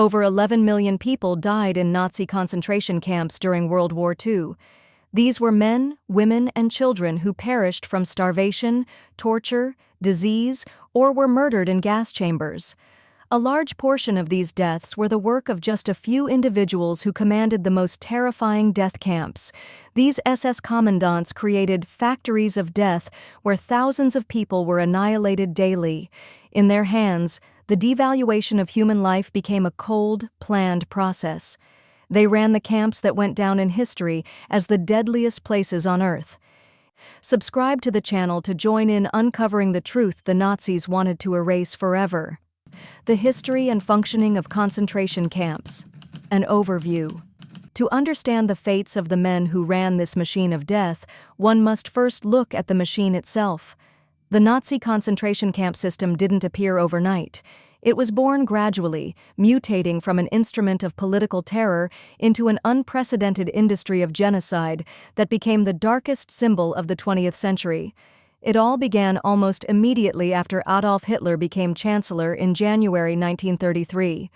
Over 11 million people died in Nazi concentration camps during World War II. These were men, women, and children who perished from starvation, torture, disease, or were murdered in gas chambers. A large portion of these deaths were the work of just a few individuals who commanded the most terrifying death camps. These SS commandants created factories of death where thousands of people were annihilated daily. In their hands, the devaluation of human life became a cold, planned process. They ran the camps that went down in history as the deadliest places on Earth. Subscribe to the channel to join in uncovering the truth the Nazis wanted to erase forever. The history and functioning of concentration camps. An overview. To understand the fates of the men who ran this machine of death, one must first look at the machine itself. The Nazi concentration camp system didn't appear overnight. It was born gradually, mutating from an instrument of political terror into an unprecedented industry of genocide that became the darkest symbol of the 20th century. It all began almost immediately after Adolf Hitler became chancellor in January 1933.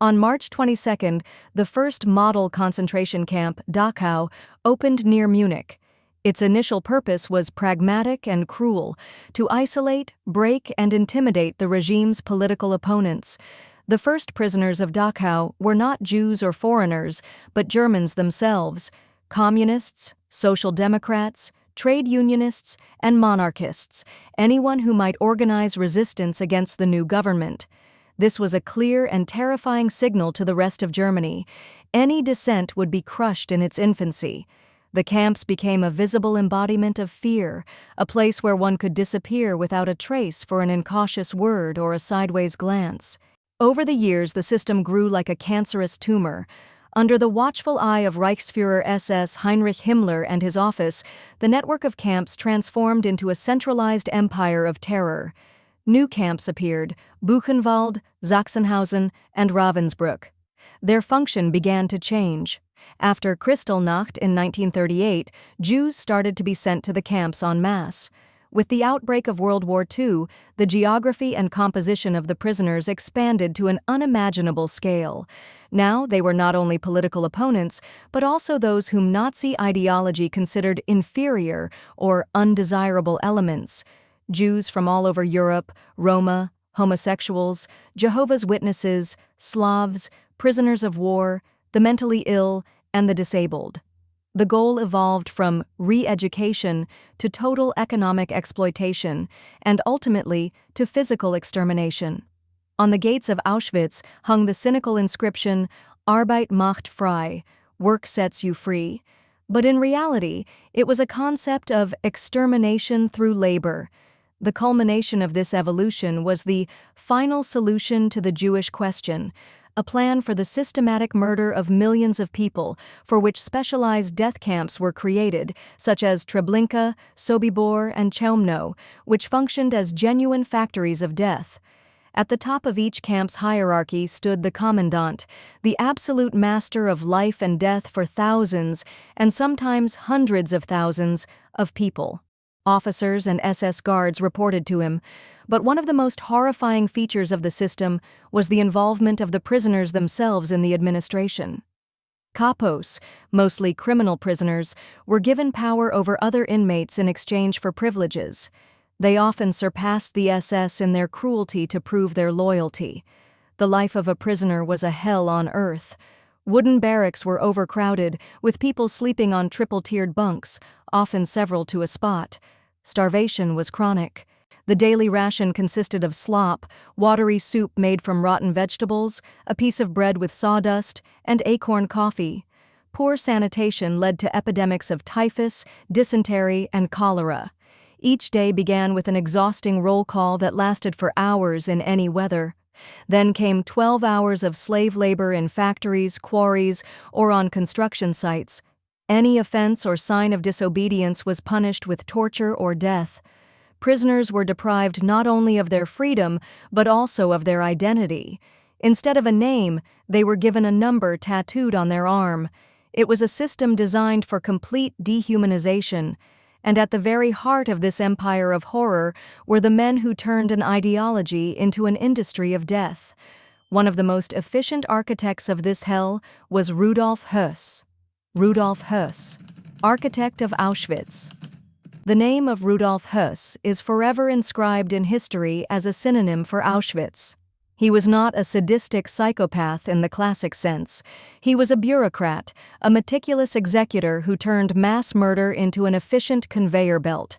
On March 22, the first model concentration camp, Dachau, opened near Munich. Its initial purpose was pragmatic and cruel, to isolate, break, and intimidate the regime's political opponents. The first prisoners of Dachau were not Jews or foreigners, but Germans themselves, communists, social democrats, trade unionists, and monarchists, anyone who might organize resistance against the new government. This was a clear and terrifying signal to the rest of Germany. Any dissent would be crushed in its infancy. The camps became a visible embodiment of fear, a place where one could disappear without a trace for an incautious word or a sideways glance. Over the years, the system grew like a cancerous tumor. Under the watchful eye of Reichsfuhrer SS Heinrich Himmler and his office, the network of camps transformed into a centralized empire of terror. New camps appeared: Buchenwald, Sachsenhausen, and Ravensbrück. Their function began to change. After Kristallnacht in 1938, Jews started to be sent to the camps en masse. With the outbreak of World War II, the geography and composition of the prisoners expanded to an unimaginable scale. Now they were not only political opponents, but also those whom Nazi ideology considered inferior or undesirable elements. Jews from all over Europe, Roma, homosexuals, Jehovah's Witnesses, Slavs, prisoners of war, the mentally ill, and the disabled. The goal evolved from re-education to total economic exploitation, and ultimately to physical extermination. On the gates of Auschwitz hung the cynical inscription, "Arbeit macht frei," work sets you free. But in reality, it was a concept of extermination through labor. The culmination of this evolution was the final solution to the Jewish question, a plan for the systematic murder of millions of people, for which specialized death camps were created, such as Treblinka, Sobibor, and Chełmno, which functioned as genuine factories of death. At the top of each camp's hierarchy stood the commandant, the absolute master of life and death for thousands, and sometimes hundreds of thousands, of people. Officers and SS guards reported to him, but one of the most horrifying features of the system was the involvement of the prisoners themselves in the administration. Kapos, mostly criminal prisoners, were given power over other inmates in exchange for privileges. They often surpassed the SS in their cruelty to prove their loyalty. The life of a prisoner was a hell on earth. Wooden barracks were overcrowded, with people sleeping on triple-tiered bunks, often several to a spot. Starvation was chronic. The daily ration consisted of slop, watery soup made from rotten vegetables, a piece of bread with sawdust, and acorn coffee. Poor sanitation led to epidemics of typhus, dysentery, and cholera. Each day began with an exhausting roll call that lasted for hours in any weather. Then came 12 hours of slave labor in factories, quarries, or on construction sites. Any offense or sign of disobedience was punished with torture or death. Prisoners were deprived not only of their freedom, but also of their identity. Instead of a name, they were given a number tattooed on their arm. It was a system designed for complete dehumanization. And at the very heart of this empire of horror were the men who turned an ideology into an industry of death. One of the most efficient architects of this hell was Rudolph Husse. Rudolph Husse, architect of Auschwitz. The name of Rudolph Husse is forever inscribed in history as a synonym for Auschwitz. He was not a sadistic psychopath in the classic sense. He was a bureaucrat, a meticulous executor who turned mass murder into an efficient conveyor belt.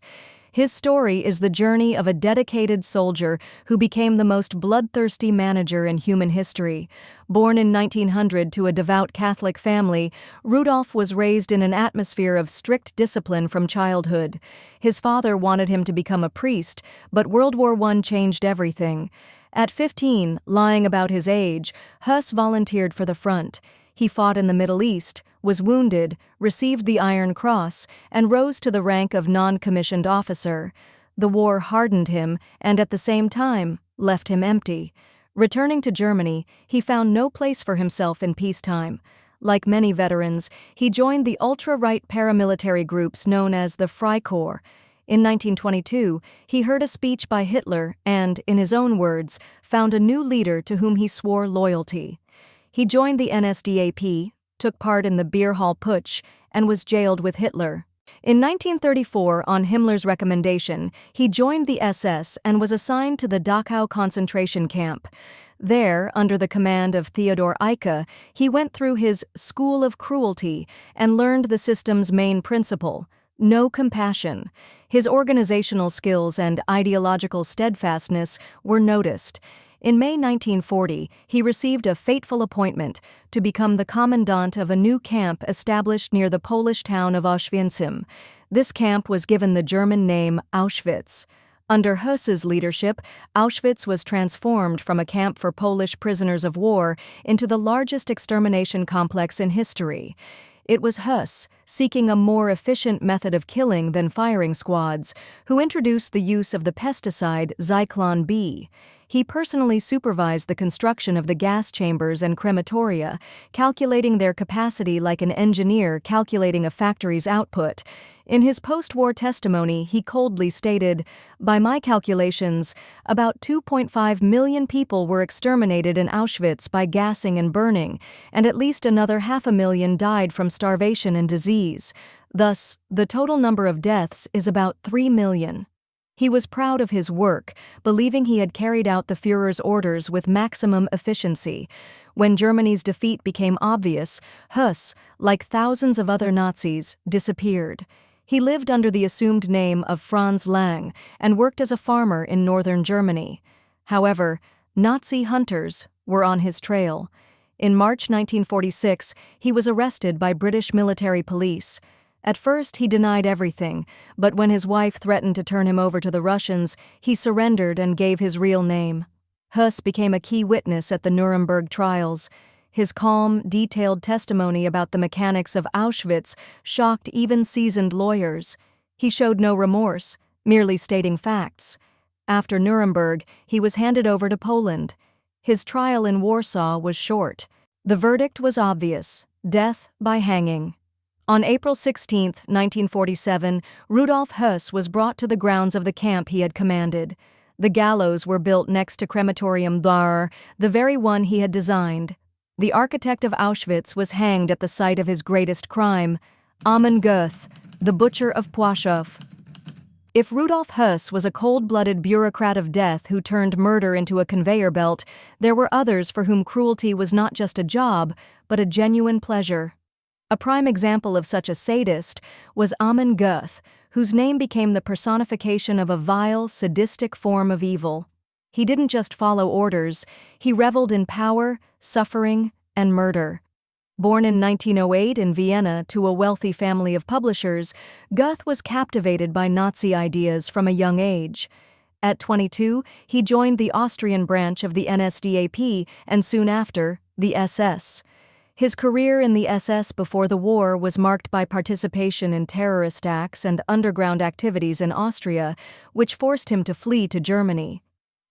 His story is the journey of a dedicated soldier who became the most bloodthirsty manager in human history. Born in 1900 to a devout Catholic family, Rudolph was raised in an atmosphere of strict discipline from childhood. His father wanted him to become a priest, but World War I changed everything. At 15, lying about his age, Husse volunteered for the front. He fought in the Middle East, was wounded, received the Iron Cross, and rose to the rank of non-commissioned officer. The war hardened him and, at the same time, left him empty. Returning to Germany, he found no place for himself in peacetime. Like many veterans, he joined the ultra-right paramilitary groups known as the Freikorps. In 1922, he heard a speech by Hitler and, in his own words, found a new leader to whom he swore loyalty. He joined the NSDAP, took part in the Beer Hall Putsch, and was jailed with Hitler. In 1934, on Himmler's recommendation, he joined the SS and was assigned to the Dachau concentration camp. There, under the command of Theodor Eicke, he went through his School of Cruelty and learned the system's main principle: no compassion. His organizational skills and ideological steadfastness were noticed. In May 1940, he received a fateful appointment to become the commandant of a new camp established near the Polish town of Oświęcim. This camp was given the German name Auschwitz. Under Husse's leadership, Auschwitz was transformed from a camp for Polish prisoners of war into the largest extermination complex in history. It was Husse, seeking a more efficient method of killing than firing squads, who introduced the use of the pesticide Zyklon B. He personally supervised the construction of the gas chambers and crematoria, calculating their capacity like an engineer calculating a factory's output. In his post-war testimony, he coldly stated, "By my calculations, about 2.5 million people were exterminated in Auschwitz by gassing and burning, and at least another 500,000 died from starvation and disease. Thus, the total number of deaths is about 3 million. He was proud of his work, believing he had carried out the Führer's orders with maximum efficiency. When Germany's defeat became obvious, Husse, like thousands of other Nazis, disappeared. He lived under the assumed name of Franz Lang and worked as a farmer in northern Germany. However, Nazi hunters were on his trail. In March 1946, he was arrested by British military police. At first, he denied everything, but when his wife threatened to turn him over to the Russians, he surrendered and gave his real name. Husse became a key witness at the Nuremberg Trials. His calm, detailed testimony about the mechanics of Auschwitz shocked even seasoned lawyers. He showed no remorse, merely stating facts. After Nuremberg, he was handed over to Poland. His trial in Warsaw was short. The verdict was obvious: death by hanging. On April 16, 1947, Rudolph Husse was brought to the grounds of the camp he had commanded. The gallows were built next to Crematorium Dar, the very one he had designed. The architect of Auschwitz was hanged at the site of his greatest crime, Amon Göth, the butcher of Płaszów. If Rudolph Husse was a cold-blooded bureaucrat of death who turned murder into a conveyor belt, there were others for whom cruelty was not just a job, but a genuine pleasure. A prime example of such a sadist was Ammon Guth, whose name became the personification of a vile, sadistic form of evil. He didn't just follow orders, he reveled in power, suffering, and murder. Born in 1908 in Vienna to a wealthy family of publishers, Guth was captivated by Nazi ideas from a young age. At 22, he joined the Austrian branch of the NSDAP and soon after, the SS. His career in the SS before the war was marked by participation in terrorist acts and underground activities in Austria, which forced him to flee to Germany.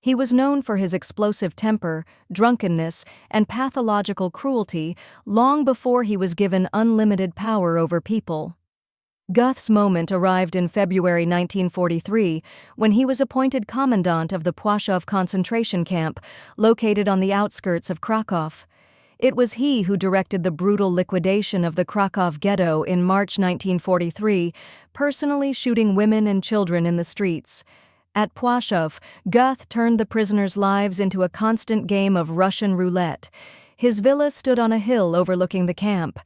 He was known for his explosive temper, drunkenness, and pathological cruelty long before he was given unlimited power over people. Guth's moment arrived in February 1943 when he was appointed commandant of the Płaszów concentration camp, located on the outskirts of Kraków. It was he who directed the brutal liquidation of the Kraków ghetto in March 1943, personally shooting women and children in the streets. At Płaszów, Guth turned the prisoners' lives into a constant game of Russian roulette. His villa stood on a hill overlooking the camp.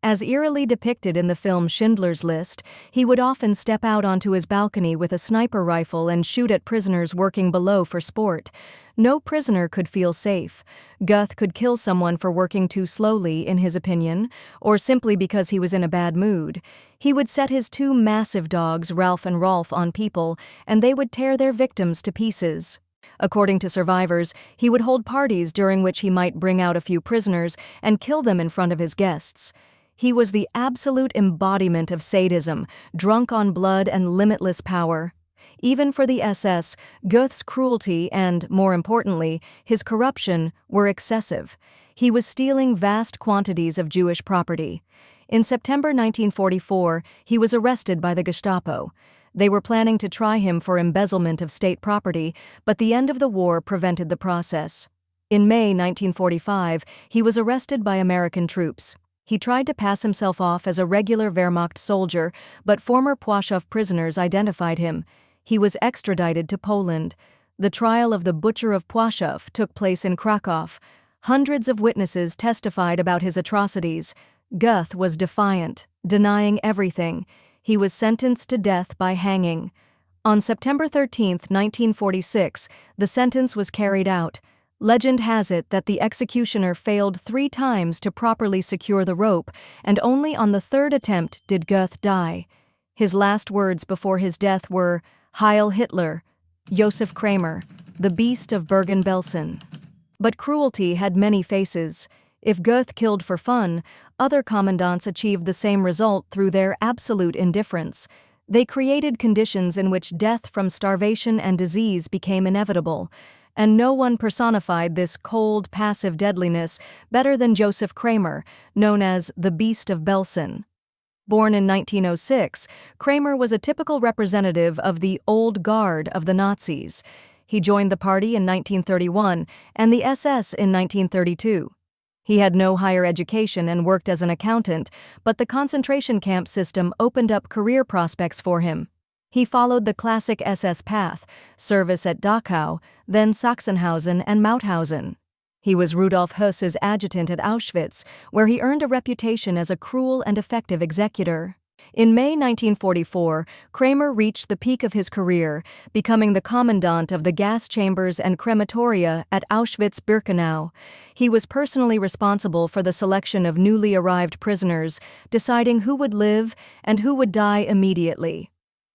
As eerily depicted in the film Schindler's List, he would often step out onto his balcony with a sniper rifle and shoot at prisoners working below for sport. No prisoner could feel safe. Guth could kill someone for working too slowly, in his opinion, or simply because he was in a bad mood. He would set his two massive dogs, Ralph and Rolf, on people, and they would tear their victims to pieces. According to survivors, he would hold parties during which he might bring out a few prisoners and kill them in front of his guests. He was the absolute embodiment of sadism, drunk on blood and limitless power. Even for the SS, Guth's cruelty and, more importantly, his corruption were excessive. He was stealing vast quantities of Jewish property. In September 1944, he was arrested by the Gestapo. They were planning to try him for embezzlement of state property, but the end of the war prevented the process. In May 1945, he was arrested by American troops. He tried to pass himself off as a regular Wehrmacht soldier, but former Płaszów prisoners identified him. He was extradited to Poland. The trial of the Butcher of Płaszów took place in Kraków. Hundreds of witnesses testified about his atrocities. Guth was defiant, denying everything. He was sentenced to death by hanging. On September 13, 1946, the sentence was carried out. Legend has it that the executioner failed 3 times to properly secure the rope, and only on the 3rd attempt did Guth die. His last words before his death were, "Heil Hitler, Josef Kramer, the beast of Bergen-Belsen." But cruelty had many faces. If Guth killed for fun, other commandants achieved the same result through their absolute indifference. They created conditions in which death from starvation and disease became inevitable. And no one personified this cold, passive deadliness better than Josef Kramer, known as the Beast of Belsen. Born in 1906, Kramer was a typical representative of the old guard of the Nazis. He joined the party in 1931 and the SS in 1932. He had no higher education and worked as an accountant, but the concentration camp system opened up career prospects for him. He followed the classic SS path, service at Dachau, then Sachsenhausen and Mauthausen. He was Rudolph Husse's adjutant at Auschwitz, where he earned a reputation as a cruel and effective executor. In May 1944, Kramer reached the peak of his career, becoming the commandant of the gas chambers and crematoria at Auschwitz-Birkenau. He was personally responsible for the selection of newly arrived prisoners, deciding who would live and who would die immediately.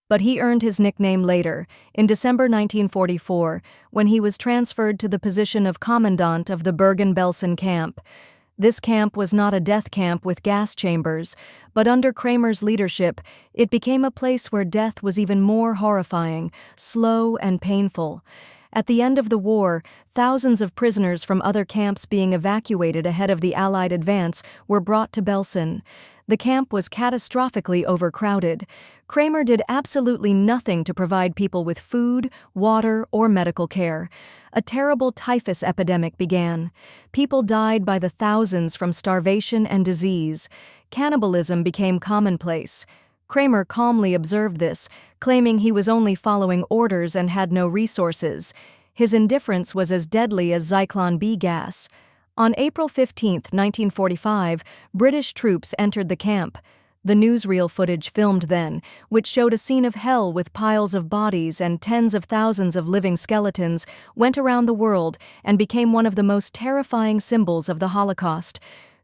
But he earned his nickname later, in December 1944, when he was transferred to the position of commandant of the Bergen-Belsen camp. This camp was not a death camp with gas chambers, but under Kramer's leadership, it became a place where death was even more horrifying, slow and painful. At the end of the war, thousands of prisoners from other camps being evacuated ahead of the Allied advance were brought to Belsen. The camp was catastrophically overcrowded. Kramer did absolutely nothing to provide people with food, water, or medical care. A terrible typhus epidemic began. People died by the thousands from starvation and disease. Cannibalism became commonplace. Kramer calmly observed this, claiming he was only following orders and had no resources. His indifference was as deadly as Zyklon B gas. On April 15, 1945, British troops entered the camp. The newsreel footage filmed then, which showed a scene of hell with piles of bodies and tens of thousands of living skeletons, went around the world and became one of the most terrifying symbols of the Holocaust.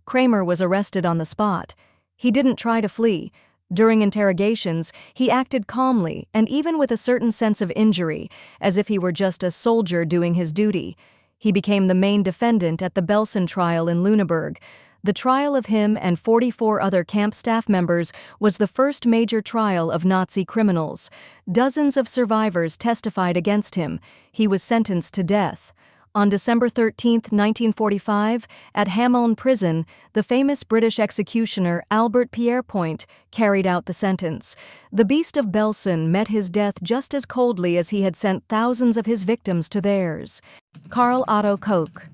Kramer was arrested on the spot. He didn't try to flee. During interrogations, he acted calmly and even with a certain sense of injury, as if he were just a soldier doing his duty. He became the main defendant at the Belsen trial in Nuremberg. The trial of him and 44 other camp staff members was the first major trial of Nazi criminals. Dozens of survivors testified against him. He was sentenced to death. On December 13, 1945, at Hameln Prison, the famous British executioner Albert Pierrepoint carried out the sentence. The Beast of Belsen met his death just as coldly as he had sent thousands of his victims to theirs. Karl-Otto Koch,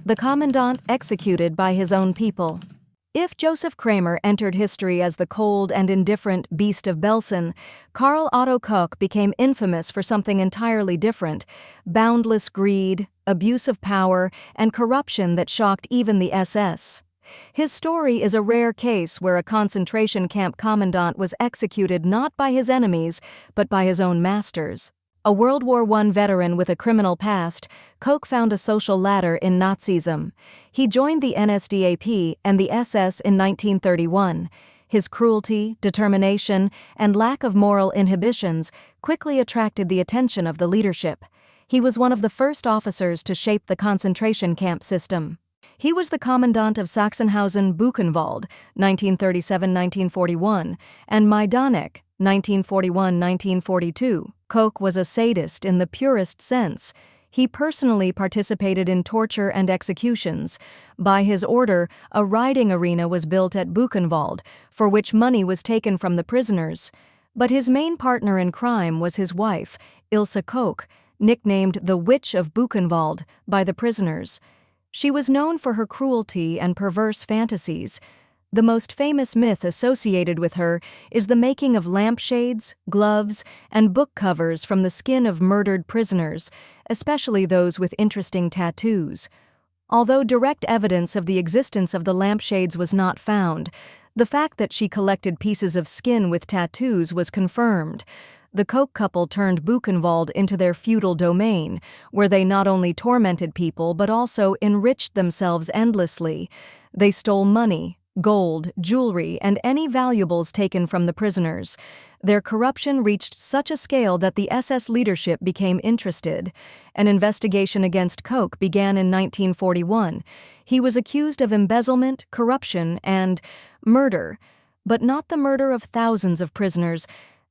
the commandant executed by his own people. If Josef Kramer entered history as the cold and indifferent Beast of Belsen, Karl-Otto Koch became infamous for something entirely different: boundless greed, abuse of power, and corruption that shocked even the SS. His story is a rare case where a concentration camp commandant was executed not by his enemies, but by his own masters. A World War I veteran with a criminal past, Koch found a social ladder in Nazism. He joined the NSDAP and the SS in 1931. His cruelty, determination, and lack of moral inhibitions quickly attracted the attention of the leadership. He was one of the first officers to shape the concentration camp system. He was the commandant of Sachsenhausen-Buchenwald, 1937-1941, and Majdanek, 1941-1942. Koch was a sadist in the purest sense. He personally participated in torture and executions. By his order, a riding arena was built at Buchenwald, for which money was taken from the prisoners. But his main partner in crime was his wife, Ilse Koch, nicknamed the Witch of Buchenwald by the prisoners. She was known for her cruelty and perverse fantasies. The most famous myth associated with her is the making of lampshades, gloves, and book covers from the skin of murdered prisoners, especially those with interesting tattoos. Although direct evidence of the existence of the lampshades was not found, the fact that she collected pieces of skin with tattoos was confirmed. The Koch couple turned Buchenwald into their feudal domain, where they not only tormented people but also enriched themselves endlessly. They stole money, gold, jewelry, and any valuables taken from the prisoners. Their corruption reached such a scale that the SS leadership became interested. An investigation against Koch began in 1941. He was accused of embezzlement, corruption, and murder, but not the murder of thousands of prisoners.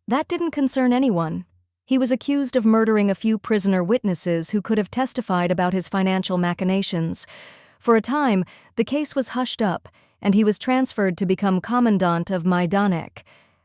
That didn't concern anyone. He was accused of murdering a few prisoner witnesses who could have testified about his financial machinations. For a time, the case was hushed up, and he was transferred to become commandant of Majdanek.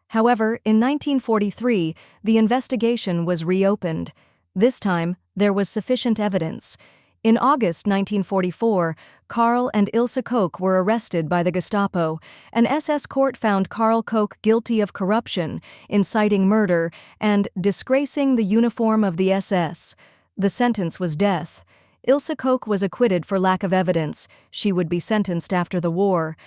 However, in 1943, the investigation was reopened. This time, there was sufficient evidence. In August 1944, Karl and Ilse Koch were arrested by the Gestapo. An SS court found Karl Koch guilty of corruption, inciting murder, and disgracing the uniform of the SS. The sentence was death. Ilse Koch was acquitted for lack of evidence. She would be sentenced after the war.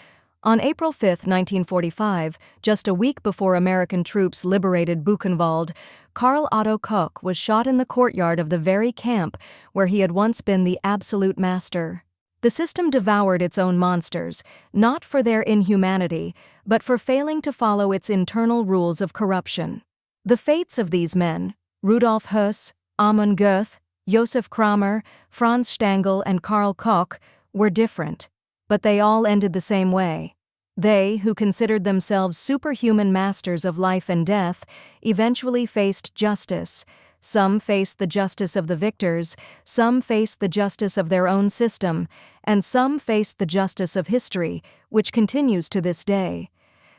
On April 5, 1945, just a week before American troops liberated Buchenwald, Karl-Otto Koch was shot in the courtyard of the very camp where he had once been the absolute master. The system devoured its own monsters, not for their inhumanity, but for failing to follow its internal rules of corruption. The fates of these men, Rudolph Husse, Amon Göth, Josef Kramer, Franz Stangl, and Karl Koch, were different, but they all ended the same way. They, who considered themselves superhuman masters of life and death, eventually faced justice. Some faced the justice of the victors, some faced the justice of their own system, and some faced the justice of history, which continues to this day.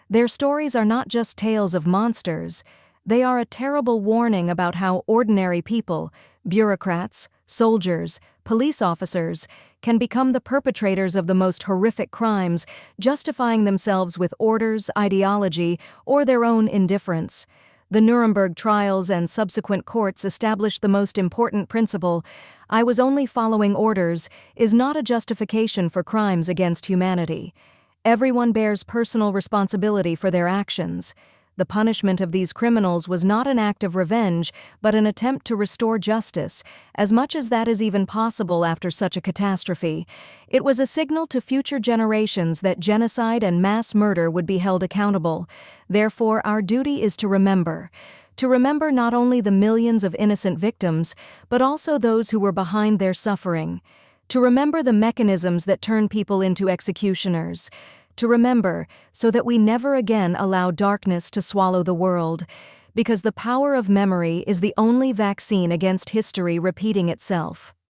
Their stories are not just tales of monsters. They are a terrible warning about how ordinary people, bureaucrats, soldiers, police officers, can become the perpetrators of the most horrific crimes, justifying themselves with orders, ideology, or their own indifference. The Nuremberg Trials and subsequent courts established the most important principle: "I was only following orders," is not a justification for crimes against humanity. Everyone bears personal responsibility for their actions. The punishment of these criminals was not an act of revenge, but an attempt to restore justice, as much as that is even possible after such a catastrophe. It was a signal to future generations that genocide and mass murder would be held accountable. Therefore, our duty is to remember not only the millions of innocent victims, but also those who were behind their suffering. To remember the mechanisms that turn people into executioners. To remember, so that we never again allow darkness to swallow the world, because the power of memory is the only vaccine against history repeating itself.